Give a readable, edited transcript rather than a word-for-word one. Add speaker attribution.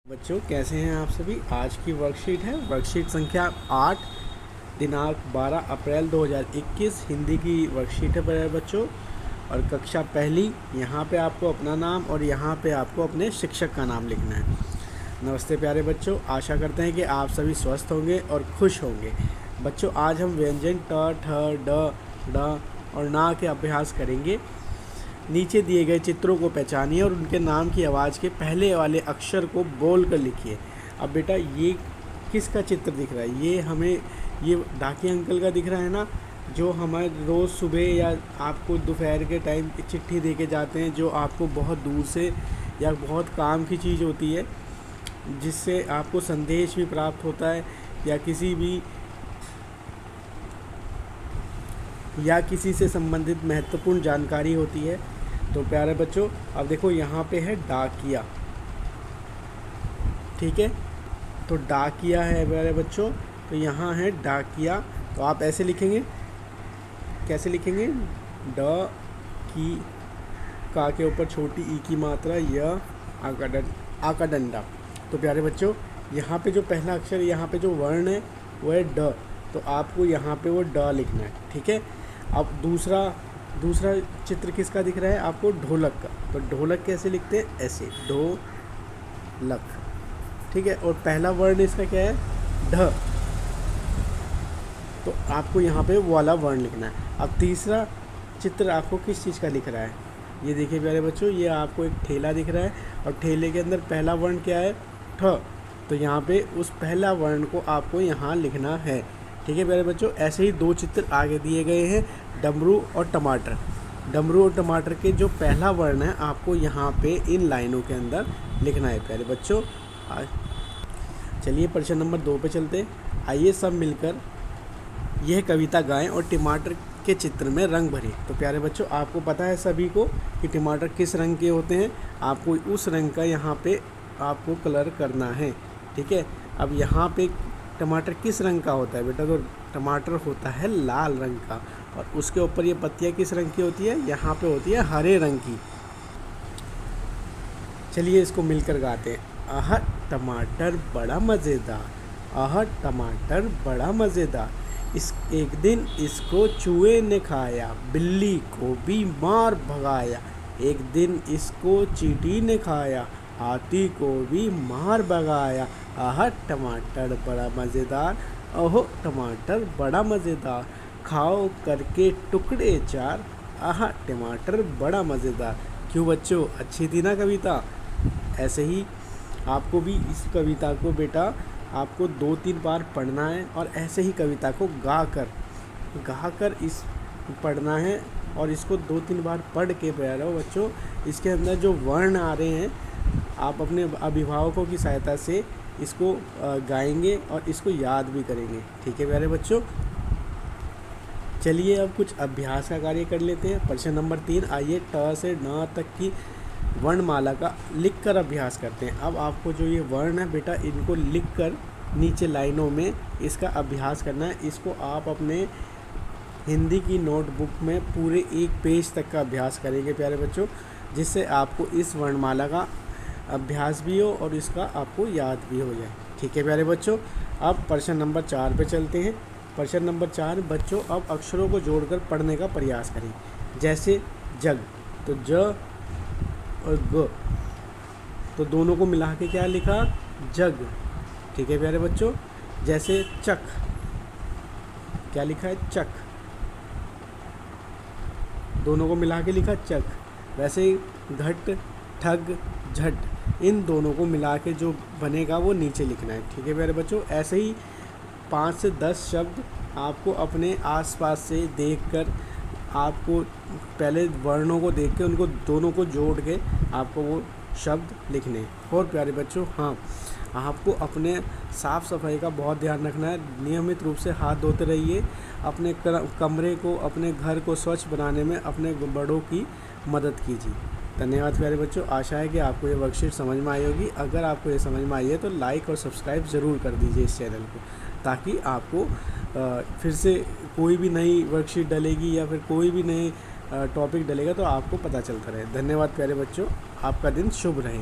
Speaker 1: बच्चों कैसे हैं आप सभी। आज की वर्कशीट है वर्कशीट संख्या 8 दिनांक 12 अप्रैल 2021 हिंदी की वर्कशीट है प्यारे बच्चों। और कक्षा पहली, यहाँ पे आपको अपना नाम और यहाँ पे आपको अपने शिक्षक का नाम लिखना है। नमस्ते प्यारे बच्चों, आशा करते हैं कि आप सभी स्वस्थ होंगे और खुश होंगे। बच्चों आज हम व्यंजन ट, ठ, ड, ढ और ना के अभ्यास करेंगे। नीचे दिए गए चित्रों को पहचानिए और उनके नाम की आवाज़ के पहले वाले अक्षर को बोल कर लिखिए। अब बेटा ये किसका चित्र दिख रहा है? ये हमें ये डाकिया अंकल का दिख रहा है ना, जो हमारे रोज़ सुबह या आपको दोपहर के टाइम चिट्ठी दे के जाते हैं, जो आपको बहुत दूर से या बहुत काम की चीज़ होती है, जिससे आपको संदेश भी प्राप्त होता है या किसी से संबंधित महत्वपूर्ण जानकारी होती है। तो प्यारे बच्चों अब देखो यहाँ पे है डाकिया, ठीक है। तो डाकिया है प्यारे बच्चों, तो यहाँ है डाकिया। तो आप ऐसे लिखेंगे, कैसे लिखेंगे? ड की का के ऊपर छोटी ई की मात्रा, य आ का डंडा। तो प्यारे बच्चों यहाँ पे जो पहला अक्षर, यहाँ पे जो वर्ण है वो है ड, तो आपको यहाँ पे वो ड लिखना है, ठीक है। अब दूसरा चित्र किसका दिख रहा है आपको? ढोलक का। तो ढोलक कैसे लिखते हैं? ऐसे, ढोलक, ठीक है। और पहला वर्ण इसका क्या है? ढ, तो आपको यहाँ पे वो वाला वर्ण लिखना है। अब तीसरा चित्र आपको किस चीज़ का लिख रहा है? ये देखिए प्यारे बच्चों, ये आपको एक ठेला दिख रहा है और ठेले के अंदर पहला वर्ण क्या है? ठ। तो यहाँ पे उस पहला वर्ण को आपको यहाँ लिखना है, ठीक है प्यारे बच्चों। ऐसे ही दो चित्र आगे दिए गए हैं, डमरू और टमाटर। डमरू और टमाटर के जो पहला वर्ण है आपको यहाँ पे इन लाइनों के अंदर लिखना है प्यारे बच्चों। चलिए प्रश्न नंबर 2 पे चलते हैं। आइए सब मिलकर यह कविता गाएं और टमाटर के चित्र में रंग भरें। तो प्यारे बच्चों आपको पता है सभी को कि टमाटर किस रंग के होते हैं, आपको उस रंग का यहाँ पे आपको कलर करना है, ठीक है। अब यहाँ पे टमाटर किस रंग का होता है बेटा? तो टमाटर होता है लाल रंग का, और उसके ऊपर ये पत्तियाँ किस रंग की होती है? यहाँ पे होती है हरे रंग की। चलिए इसको मिलकर गाते हैं। आह टमाटर बड़ा मज़ेदार, आह टमाटर बड़ा मज़ेदार, एक दिन इसको चूहे ने खाया, बिल्ली को भी मार भगाया। एक दिन इसको चींटी ने खाया, हाथी को भी मार भगाया। आह टमाटर बड़ा मज़ेदार, ओहो टमाटर बड़ा मज़ेदार, खाओ करके टुकड़े चार, आह टमाटर बड़ा मज़ेदार। क्यों बच्चों, अच्छी थी ना कविता? ऐसे ही आपको भी इस कविता को बेटा आपको 2-3 बार पढ़ना है और ऐसे ही कविता को गा कर इस पढ़ना है। और इसको 2-3 बार पढ़ के प्यारे बच्चों इसके अंदर जो वर्ण आ रहे हैं आप अपने अभिभावकों की सहायता से इसको गाएंगे और इसको याद भी करेंगे, ठीक है प्यारे बच्चों। चलिए अब कुछ अभ्यास का कार्य कर लेते हैं। प्रश्न नंबर 3, आइए ट से न तक की वर्णमाला का लिखकर अभ्यास करते हैं। अब आपको जो ये वर्ण है बेटा, इनको लिखकर नीचे लाइनों में इसका अभ्यास करना है। इसको आप अपने हिंदी की नोटबुक में पूरे 1 पेज तक का अभ्यास करेंगे प्यारे बच्चों, जिससे आपको इस वर्णमाला का अभ्यास भी हो और इसका आपको याद भी हो जाए, ठीक है प्यारे बच्चों। अब प्रश्न नंबर 4 पे चलते हैं। प्रश्न नंबर 4 बच्चों अब अक्षरों को जोड़कर पढ़ने का प्रयास करें। जैसे जग, तो ज और ग, तो दोनों को मिला के क्या लिखा? जग, ठीक है प्यारे बच्चों। जैसे चक, क्या लिखा है? चक, दोनों को मिला के लिखा चक। वैसे ही घट, ठग, झट, इन दोनों को मिला के जो बनेगा वो नीचे लिखना है, ठीक है प्यारे बच्चों। ऐसे ही 5 से 10 शब्द आपको अपने आसपास से देखकर आपको पहले वर्णों को देख के उनको दोनों को जोड़ के आपको वो शब्द लिखने हैं। और प्यारे बच्चों हाँ, आपको अपने साफ़ सफाई का बहुत ध्यान रखना है। नियमित रूप से हाथ धोते रहिए। अपने कमरे को, अपने घर को स्वच्छ बनाने में अपने बड़ों की मदद कीजिए। धन्यवाद प्यारे बच्चों, आशा है कि आपको ये वर्कशीट समझ में आई होगी। अगर आपको ये समझ में आई है तो लाइक और सब्सक्राइब ज़रूर कर दीजिए इस चैनल को, ताकि आपको फिर से कोई भी नई वर्कशीट डलेगी या फिर कोई भी नई टॉपिक डलेगा तो आपको पता चलता रहे। धन्यवाद प्यारे बच्चों, आपका दिन शुभ रहे।